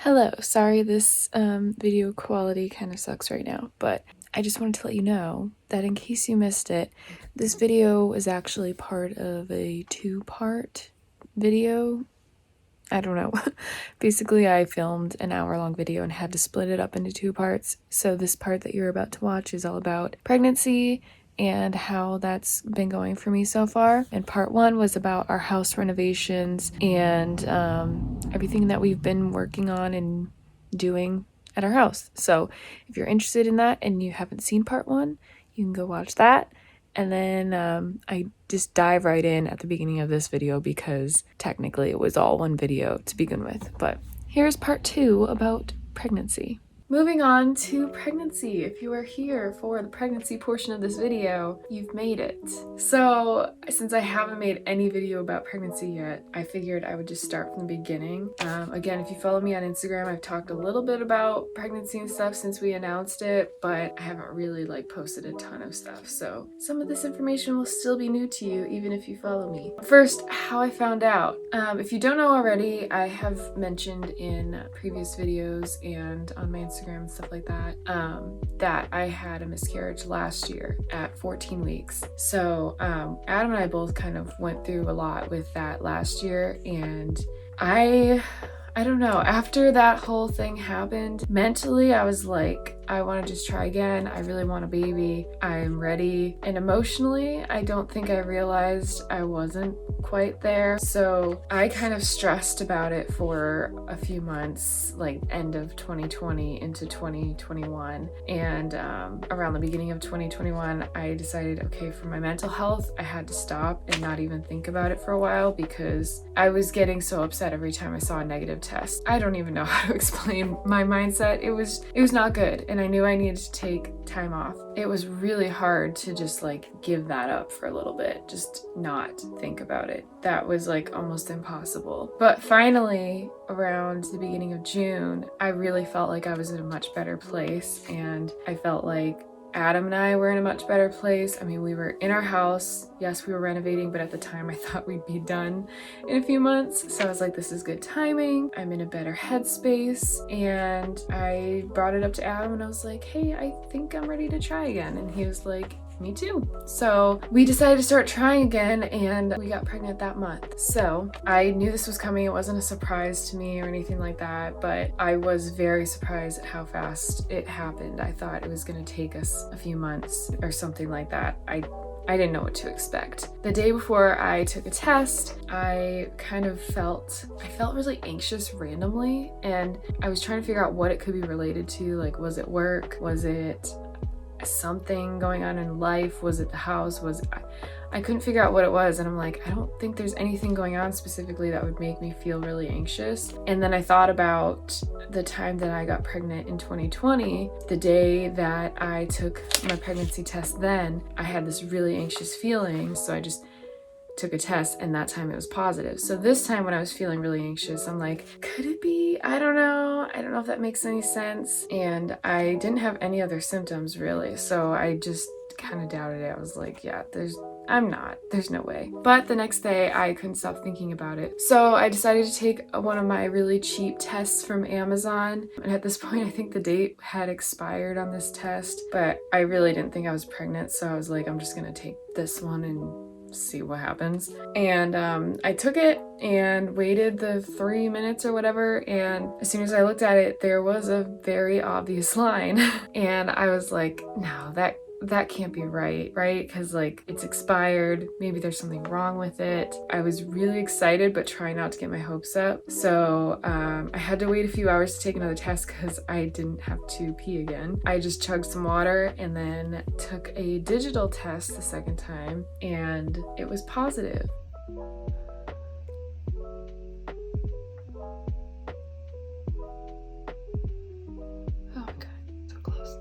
Hello, sorry this video quality kind of sucks right now, but I just wanted to let you know that in case you missed it, this video is actually part of a two-part video. I don't know. Basically, I filmed an hour-long video and had to split it up into two parts. So this part that you're about to watch is all about pregnancy and how that's been going for me so far. And part one was about our house renovations and everything that we've been working on and doing at our house. So if you're interested in that and you haven't seen part one, you can go watch that. And then I just dive right in at the beginning of this video because technically it was all one video to begin with. But here's part two about pregnancy. Moving on to pregnancy. If you are here for the pregnancy portion of this video, you've made it. So since I haven't made any video about pregnancy yet, I figured I would just start from the beginning. Again, if you follow me on Instagram, I've talked a little bit about pregnancy and stuff since we announced it, but I haven't really posted a ton of stuff. So some of this information will still be new to you, even if you follow me. First, how I found out. If you don't know already, I have mentioned in previous videos and on my Instagram and stuff like that, that I had a miscarriage last year at 14 weeks. So Adam and I both kind of went through a lot with that last year, and I don't know, after that whole thing happened, mentally I was like, I want to just try again. I really want a baby. I'm ready. And emotionally, I don't think I realized I wasn't quite there. So I kind of stressed about it for a few months, like end of 2020 into 2021. And around the beginning of 2021, I decided, okay, for my mental health, I had to stop and not even think about it for a while because I was getting so upset every time I saw a negative test. I don't even know how to explain my mindset. It was not good. And I knew I needed to take time off. It was really hard to just give that up for a little bit, just not think about it. That was almost impossible. But finally, around the beginning of June, I really felt like I was in a much better place, and I felt like Adam and I were in a much better place. I mean, we were in our house. Yes, we were renovating, but at the time I thought we'd be done in a few months. So I was like, this is good timing. I'm in a better headspace. And I brought it up to Adam and I was like, hey, I think I'm ready to try again. And he was like, me too. So we decided to start trying again, and we got pregnant that month. So I knew this was coming. It wasn't a surprise to me or anything like that, but I was very surprised at how fast it happened. I thought it was going to take us a few months or something like that. I didn't know what to expect. The day before I took a test, I felt really anxious randomly, and I was trying to figure out what it could be related to. Was it work? Was it something going on in life? Was it the house? I couldn't figure out what it was, and I'm like, I don't think there's anything going on specifically that would make me feel really anxious. And then I thought about the time that I got pregnant in 2020. The day that I took my pregnancy test, then I had this really anxious feeling, so I just took a test, and that time it was positive. So this time when I was feeling really anxious, I'm like, could it be? I don't know if that makes any sense. And I didn't have any other symptoms really, so I just kind of doubted it. I was like, yeah, there's no way. But the next day I couldn't stop thinking about it. So I decided to take one of my really cheap tests from Amazon. And at this point, I think the date had expired on this test, but I really didn't think I was pregnant. So I was like, I'm just gonna take this one and see what happens. And I took it and waited the 3 minutes or whatever, and as soon as I looked at it, there was a very obvious line. And I was like, no, that can't be right? Because it's expired. Maybe there's something wrong with it. I was really excited, but trying not to get my hopes up. So I had to wait a few hours to take another test because I didn't have to pee again. I just chugged some water and then took a digital test the second time, and it was positive. Oh my god, so close.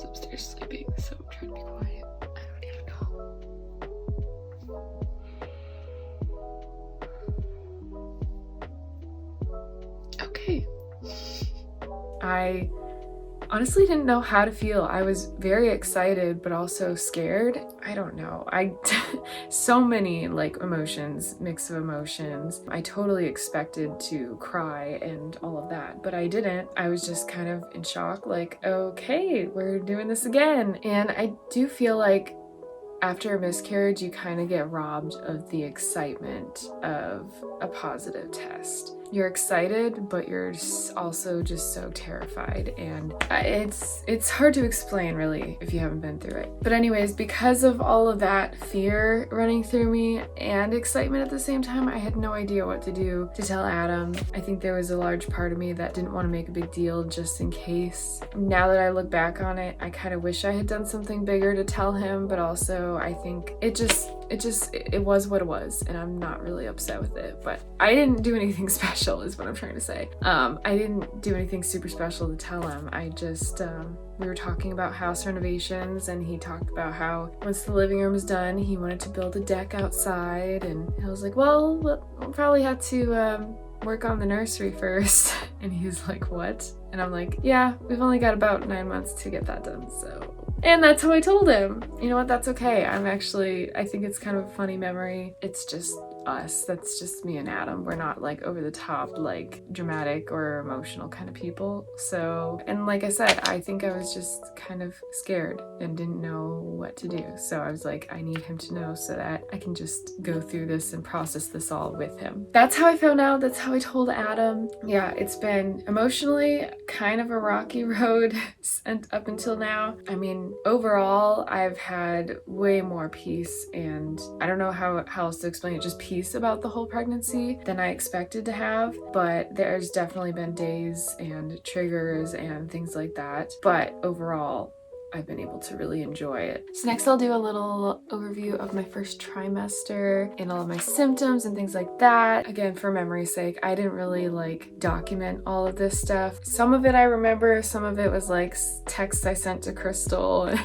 Upstairs sleeping, so I'm trying to be quiet. I don't even know. I honestly didn't know how to feel. I was very excited, but also scared. I don't know. So many like emotions, mix of emotions. I totally expected to cry and all of that, but I didn't. I was just kind of in shock, like, okay, we're doing this again. And I do feel like after a miscarriage, you kind of get robbed of the excitement of a positive test. You're excited, but you're also just so terrified, and it's hard to explain really if you haven't been through it. But anyways, because of all of that fear running through me and excitement at the same time, I had no idea what to do to tell Adam. I think there was a large part of me that didn't want to make a big deal just in case. Now that I look back on it, I kind of wish I had done something bigger to tell him, but also I think it was what it was, and I'm not really upset with it. But I didn't do anything special is what I'm trying to say. I didn't do anything super special to tell him. I just we were talking about house renovations, and he talked about how once the living room is done, he wanted to build a deck outside, and I was like, well, we'll probably have to work on the nursery first. And he's like, what? And I'm like, yeah, we've only got about 9 months to get that done, so. And that's how I told him. You know what, that's okay. I think it's kind of a funny memory. It's just us. That's just me and Adam. We're not like over the top, like dramatic or emotional kind of people. So, and like I said, I think I was just kind of scared and didn't know what to do. So I was like, I need him to know so that I can just go through this and process this all with him. That's how I found out. That's how I told Adam. Yeah, it's been emotionally kind of a rocky road and up until now. I mean, overall, I've had way more peace, and I don't know how else to explain it, just peace about the whole pregnancy than I expected to have. But there's definitely been days and triggers and things like that. But overall, I've been able to really enjoy it. So next I'll do a little overview of my first trimester and all of my symptoms and things like that. Again, for memory's sake, I didn't really like document all of this stuff. Some of it I remember, some of it was like texts I sent to Crystal.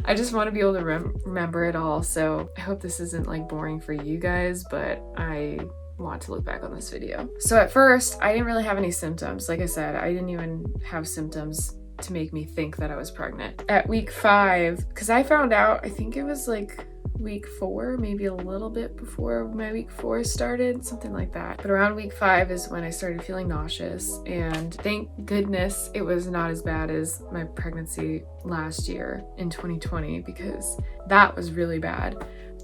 I just want to be able to remember it all. So I hope this isn't like boring for you guys, but I want to look back on this video. So at first, I didn't really have any symptoms. Like I said, I didn't even have symptoms to make me think that I was pregnant. At week 5, because I found out, I think it was like week 4, maybe a little bit before my week 4 started, something like that. But around week 5 is when I started feeling nauseous, and thank goodness it was not as bad as my pregnancy last year in 2020, because that was really bad.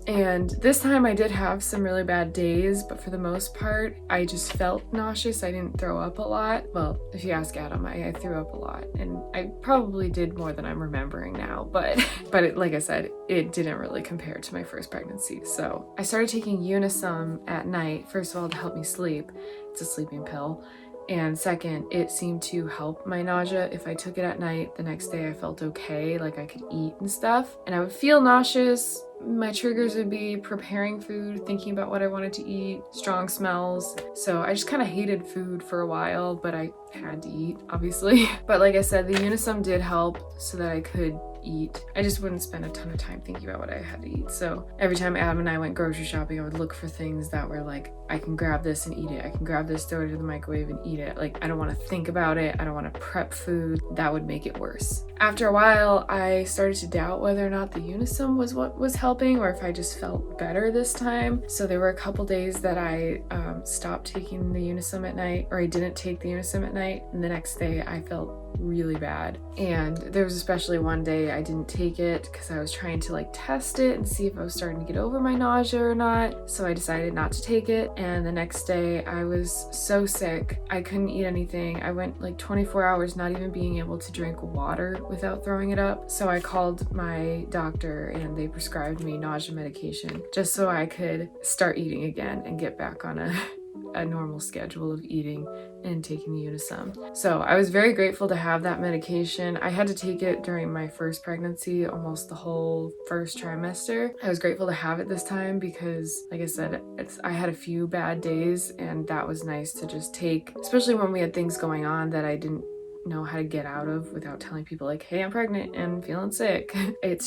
And this time I did have some really bad days, but for the most part, I just felt nauseous. I didn't throw up a lot. Well, if you ask Adam, I threw up a lot, and I probably did more than I'm remembering now, but like I said, it didn't really compare to my first pregnancy. So I started taking Unisum at night, first of all, to help me sleep. It's a sleeping pill. And second, it seemed to help my nausea. If I took it at night, the next day I felt okay, like I could eat and stuff. And I would feel nauseous. My triggers would be preparing food, thinking about what I wanted to eat, strong smells. So I just kind of hated food for a while, but I had to eat, obviously. But like I said, the Unisum did help so that I could eat. I just wouldn't spend a ton of time thinking about what I had to eat. So every time Adam and I went grocery shopping, I would look for things that were like, I can grab this and eat it. I can grab this, throw it into the microwave and eat it. Like, I don't want to think about it. I don't want to prep food. That would make it worse. After a while, I started to doubt whether or not the Unisum was what was helping, or if I just felt better this time. So there were a couple days that I stopped taking the Unisum at night, or I didn't take the Unisum at night, and the next day I felt really bad. And there was especially one day I didn't take it because I was trying to like test it and see if I was starting to get over my nausea or not. So I decided not to take it, and the next day I was so sick I couldn't eat anything. I went like 24 hours not even being able to drink water without throwing it up. So I called my doctor and they prescribed me nausea medication just so I could start eating again and get back on a normal schedule of eating and taking the Unisum. So I was very grateful to have that medication. I had to take it during my first pregnancy, almost the whole first trimester. I was grateful to have it this time because, like I said, I had a few bad days, and that was nice to just take, especially when we had things going on that I didn't know how to get out of without telling people like, hey, I'm pregnant and feeling sick. It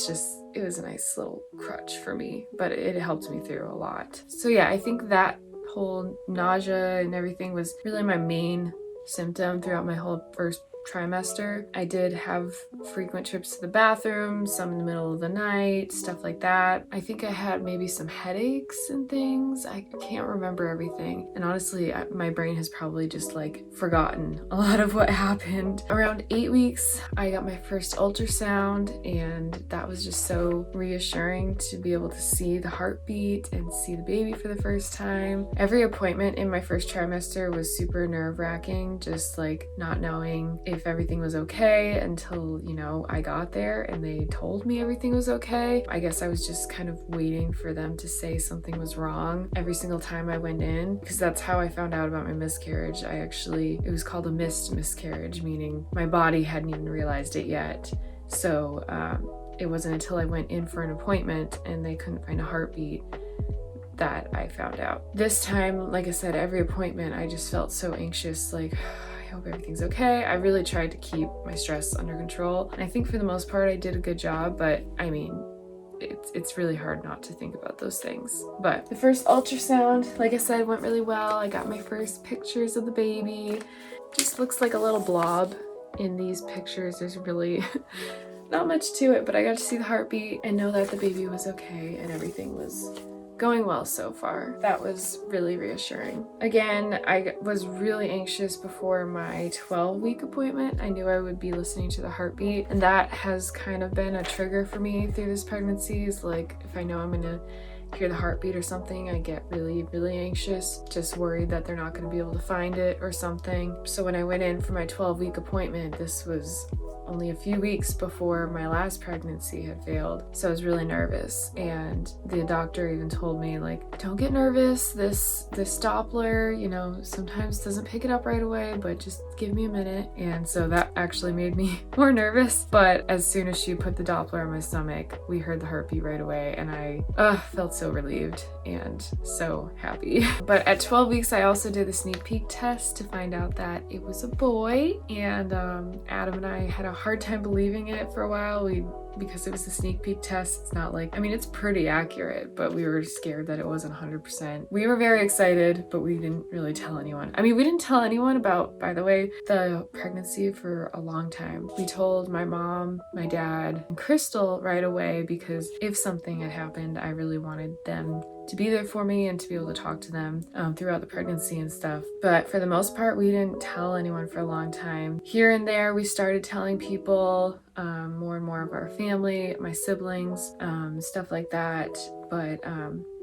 was a nice little crutch for me, but it helped me through a lot. So yeah, I think that whole nausea and everything was really my main symptom throughout my whole first trimester. I did have frequent trips to the bathroom, some in the middle of the night, stuff like that. I think I had maybe some headaches and things. I can't remember everything. And honestly, my brain has probably just like forgotten a lot of what happened. Around 8 weeks, I got my first ultrasound, and that was just so reassuring to be able to see the heartbeat and see the baby for the first time. Every appointment in my first trimester was super nerve-wracking, just like not knowing if everything was okay until, you know, I got there and they told me everything was okay. I guess I was just kind of waiting for them to say something was wrong every single time I went in, because that's how I found out about my miscarriage. It was called a missed miscarriage, meaning my body hadn't even realized it yet. So it wasn't until I went in for an appointment and they couldn't find a heartbeat that I found out. This time, like I said, every appointment I just felt so anxious, like I hope everything's okay. I really tried to keep my stress under control, and I think for the most part I did a good job, but I mean, it's really hard not to think about those things. But the first ultrasound, like I said, went really well. I got my first pictures of the baby. Just looks like a little blob in these pictures. There's really not much to it, but I got to see the heartbeat and know that the baby was okay and everything was going well so far. That was really reassuring. Again, I was really anxious before my 12-week appointment. I knew I would be listening to the heartbeat, and that has kind of been a trigger for me through this pregnancy. Is like, if I know I'm gonna hear the heartbeat or something, I get really, really anxious, just worried that they're not gonna be able to find it or something. So when I went in for my 12-week appointment, this was only a few weeks before my last pregnancy had failed. So I was really nervous, and the doctor even told me, like, don't get nervous. This Doppler, you know, sometimes doesn't pick it up right away, but just give me a minute. And so that actually made me more nervous. But as soon as she put the Doppler on my stomach, we heard the heartbeat right away, and I felt so relieved and so happy. But at 12 weeks, I also did the sneak peek test to find out that it was a boy, and Adam and I had a hard time believing it for a while. Because it was a sneak peek test, it's not like, I mean, it's pretty accurate, but we were scared that it wasn't 100%. We were very excited, but we didn't really tell anyone. I mean, we didn't tell anyone about, by the way, the pregnancy for a long time. We told my mom, my dad, and Crystal right away, because if something had happened, I really wanted them to be there for me and to be able to talk to them throughout the pregnancy and stuff. But for the most part, we didn't tell anyone for a long time. Here and there, we started telling people, more and more of our family, my siblings, stuff like that. But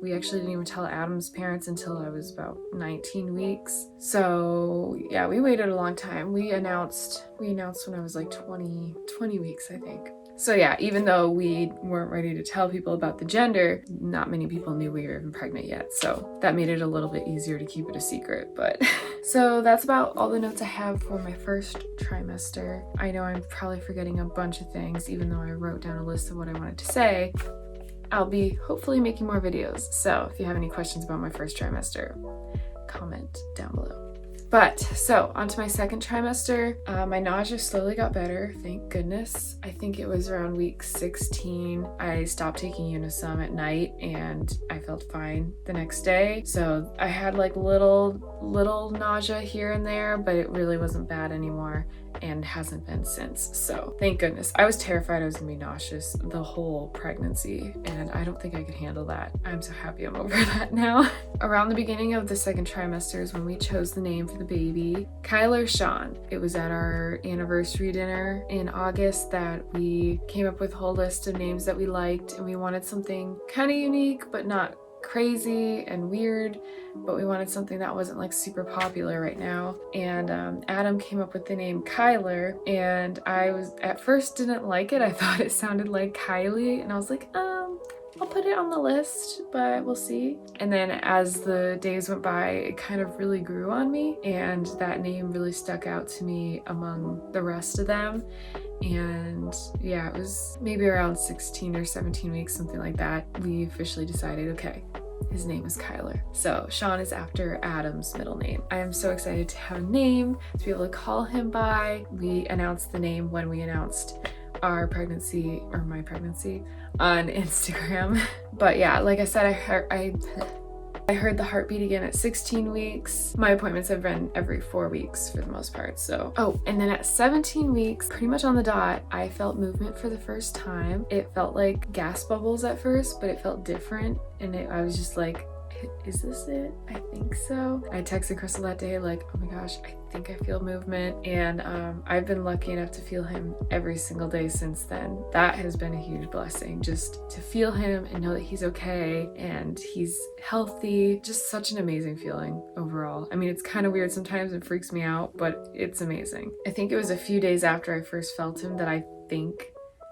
we actually didn't even tell Adam's parents until I was about 19 weeks. So yeah, we waited a long time. We announced when I was like 20 weeks, I think. So yeah, even though we weren't ready to tell people about the gender, not many people knew we were even pregnant yet. So that made it a little bit easier to keep it a secret. But so that's about all the notes I have for my first trimester. I know I'm probably forgetting a bunch of things, even though I wrote down a list of what I wanted to say. I'll be hopefully making more videos. So if you have any questions about my first trimester, comment down below. But so onto my second trimester, my nausea slowly got better, thank goodness. I think it was around week 16. I stopped taking Unisum at night and I felt fine the next day. So I had like little nausea here and there, but it really wasn't bad anymore and hasn't been since. So thank goodness. I was terrified I was gonna be nauseous the whole pregnancy, and I don't think I could handle that. I'm so happy I'm over that now. Around the beginning of the second trimester is when we chose the name for the baby, Kyler Sean. It was at our anniversary dinner in August that we came up with a whole list of names that we liked, and we wanted something kind of unique but not crazy and weird, but we wanted something that wasn't like super popular right now. And Adam came up with the name Kyler, and I was at first didn't like it. I thought it sounded like Kylie, and I was like, I'll put it on the list, but we'll see. And then as the days went by, it kind of really grew on me, and that name really stuck out to me among the rest of them. And yeah, it was maybe around 16 or 17 weeks, something like that, we officially decided, okay, his name is Kyler. So Sean is after Adam's middle name. I am so excited to have a name to be able to call him by. We announced the name when we announced our pregnancy, or my pregnancy, on Instagram. But yeah, like I said, I heard the heartbeat again at 16 weeks. My appointments have been every 4 weeks for the most part, so. Oh, and then at 17 weeks, pretty much on the dot, I felt movement for the first time. It felt like gas bubbles at first, but it felt different, and I was just like, is this it? I think so. I texted Crystal that day like, oh my gosh, I think I feel movement. And I've been lucky enough to feel him every single day since then. That has been a huge blessing, just to feel him and know that he's okay and he's healthy. Just such an amazing feeling overall. I mean, it's kind of weird sometimes, it freaks me out, but it's amazing. I think it was a few days after I first felt him that I think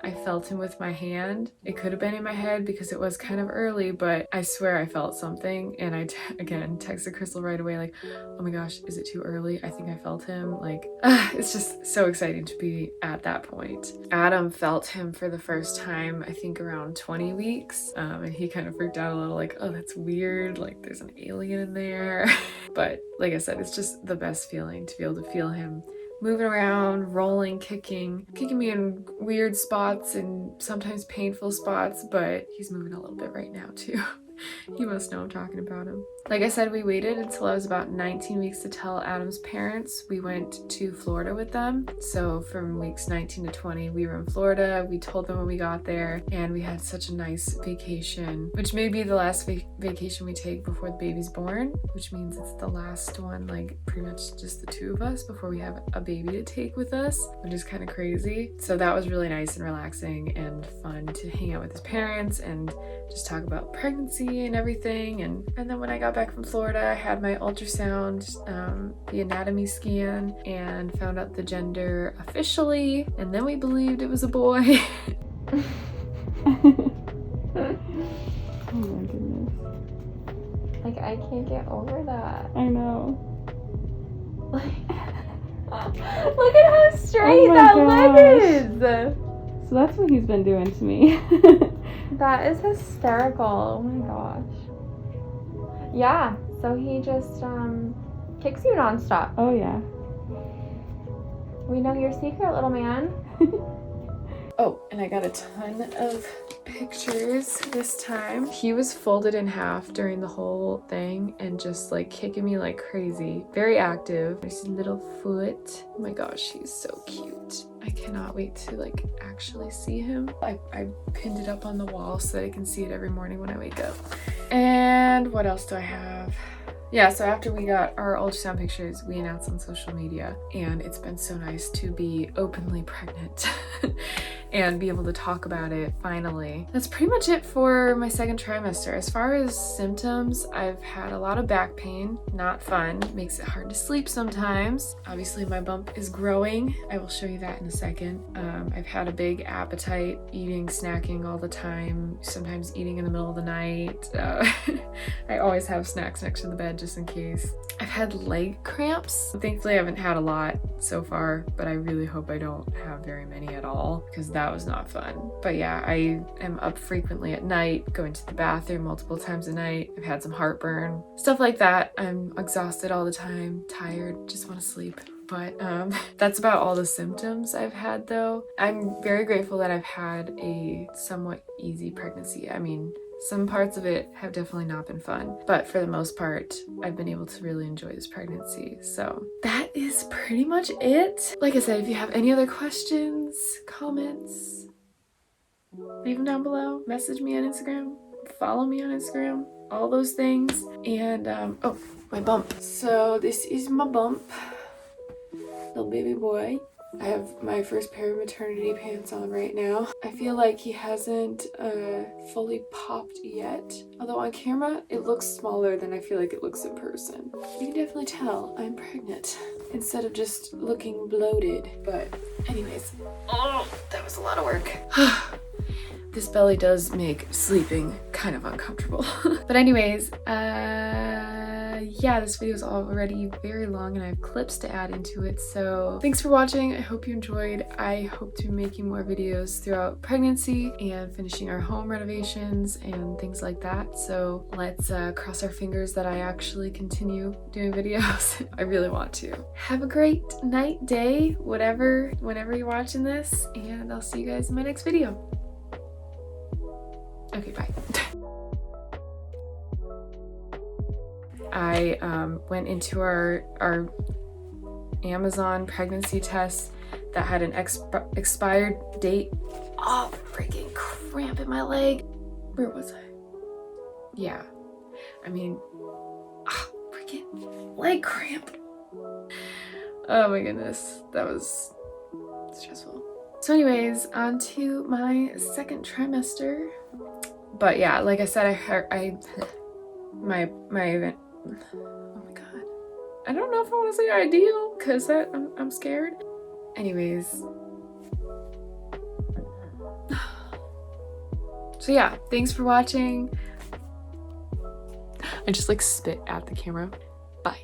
I felt him with my hand. It could have been in my head because it was kind of early, but I swear I felt something. And I again texted Crystal right away like, oh my gosh, is it too early? I think I felt him. Like, it's just so exciting to be at that point. Adam felt him for the first time, I think around 20 weeks. And he kind of freaked out a little like, oh, that's weird. Like there's an alien in there. But like I said, it's just the best feeling to be able to feel him moving around, rolling, kicking me in weird spots and sometimes painful spots, but he's moving a little bit right now too. You must know I'm talking about him. Like I said, we waited until I was about 19 weeks to tell Adam's parents. We went to Florida with them. So from weeks 19 to 20, we were in Florida. We told them when we got there, and we had such a nice vacation, which may be the last vacation we take before the baby's born, which means it's the last one, like pretty much just the two of us before we have a baby to take with us, which is kind of crazy. So that was really nice and relaxing and fun to hang out with his parents and just talk about pregnancy and everything. And then when I got back from Florida, I had my ultrasound, the anatomy scan, and found out the gender officially, and then we believed it was a boy. Oh my goodness. Like, I can't get over that. I know. Look at how straight that leg is! So that's what he's been doing to me. That is hysterical. Oh my gosh. Yeah, so he just kicks you nonstop. Oh yeah. We know your secret, little man. Oh, and I got a ton of pictures this time. He was folded in half during the whole thing and just like kicking me like crazy. Very active. There's his little foot. Oh my gosh, he's so cute. I cannot wait to like actually see him. I pinned it up on the wall so that I can see it every morning when I wake up. And what else do I have? Yeah, so after we got our ultrasound pictures, we announced on social media, and it's been so nice to be openly pregnant and be able to talk about it finally. That's pretty much it for my second trimester. As far as symptoms, I've had a lot of back pain, not fun, makes it hard to sleep sometimes. Obviously my bump is growing. I will show you that in a second. I've had a big appetite, eating, snacking all the time, sometimes eating in the middle of the night. I always have snacks next to the bed just in case. I've had leg cramps. Thankfully I haven't had a lot so far, but I really hope I don't have very many at all because that was not fun. But yeah, I am up frequently at night, going to the bathroom multiple times a night. I've had some heartburn, stuff like that. I'm exhausted all the time, tired, just want to sleep. But that's about all the symptoms I've had though. I'm very grateful that I've had a somewhat easy pregnancy. I mean, some parts of it have definitely not been fun, but for the most part, I've been able to really enjoy this pregnancy. So that is pretty much it. Like I said, if you have any other questions, comments, leave them down below. Message me on Instagram, follow me on Instagram, all those things. And oh, my bump. So this is my bump, little baby boy. I have my first pair of maternity pants on right now. I feel like he hasn't fully popped yet. Although on camera, it looks smaller than I feel like it looks in person. You can definitely tell I'm pregnant instead of just looking bloated. But anyways, oh, that was a lot of work. This belly does make sleeping kind of uncomfortable. But anyways, yeah, this video is already very long and I have clips to add into it. So thanks for watching. I hope you enjoyed. I hope to be making more videos throughout pregnancy and finishing our home renovations and things like that. So let's cross our fingers that I actually continue doing videos. I really want to. Have a great night, day, whatever, whenever you're watching this, and I'll see you guys in my next video. Okay, bye. I went into our Amazon pregnancy test that had an expired date. Oh, freaking cramp in my leg. Where was I? Yeah. I mean, freaking leg cramp. Oh my goodness, that was stressful. So anyways, on to my second trimester. But yeah, like I said, my event, oh my god. I don't know if I want to say ideal, because I'm scared. Anyways. So yeah, thanks for watching. I just like spit at the camera. Bye.